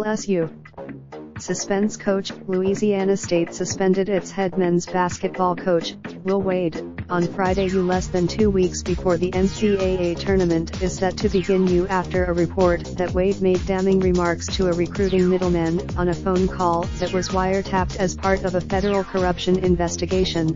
L.S.U. Suspends coach. Louisiana State suspended its head men's basketball coach, Will Wade, on Friday. Less than 2 weeks before the NCAA tournament is set to begin after a report that Wade made damning remarks to a recruiting middleman on a phone call that was wiretapped as part of a federal corruption investigation.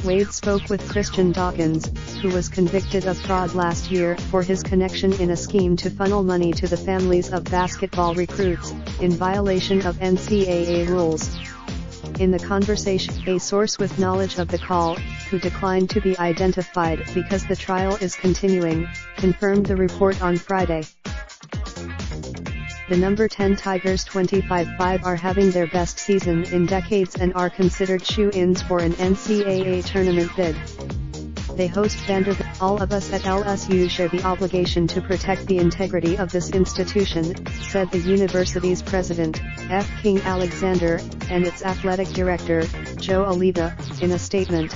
Wade spoke with Christian Dawkins, who was convicted of fraud last year for his connection in a scheme to funnel money to the families of basketball recruits, in violation of NCAA rules. In the conversation, a source with knowledge of the call, who declined to be identified because the trial is continuing, confirmed the report on Friday. The number 10 Tigers 25-5 are having their best season in decades and are considered shoe-ins for an NCAA tournament bid. They host Vanderbilt. All of us at L.S.U. share the obligation to protect the integrity of this institution, said the university's president, F. King Alexander, and its athletic director, Joe Oliva, in a statement.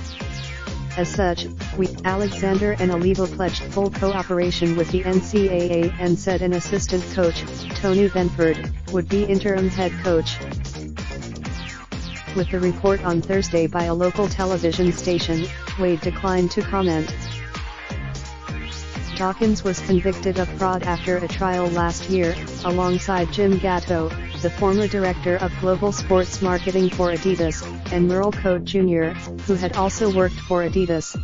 As such, we, Alexander and Oliva, pledged full cooperation with the NCAA and said an assistant coach, Tony Benford, would be interim head coach. With the report on Thursday by a local television station, Wade declined to comment. Dawkins was convicted of fraud after a trial last year, alongside Jim Gatto, the former director of global sports marketing for Adidas, and Merle Code Jr., who had also worked for Adidas.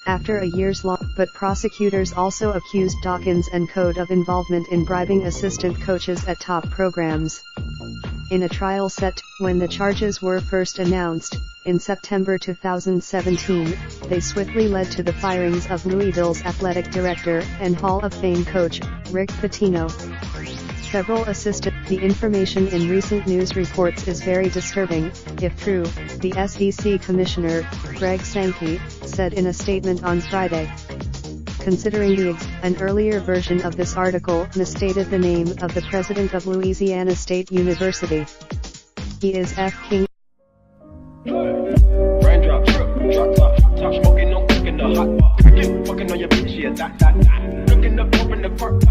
After a years-long, but prosecutors also accused Dawkins and Code of involvement in bribing assistant coaches at top programs. In a trial set, when the charges were first announced, in September 2017, they swiftly led to the firings of Louisville's athletic director and Hall of Fame coach, Rick Pitino. Several assisted. The information in recent news reports is very disturbing, if true, the SEC Commissioner, Greg Sankey, said in a statement on Friday. Considering an earlier version of this article misstated the name of the president of Louisiana State University. He is F. King. Raindrop, drop top smoking, no cooking the hot pot. Fucking on your bitch, yeah, that. Looking up, open the park.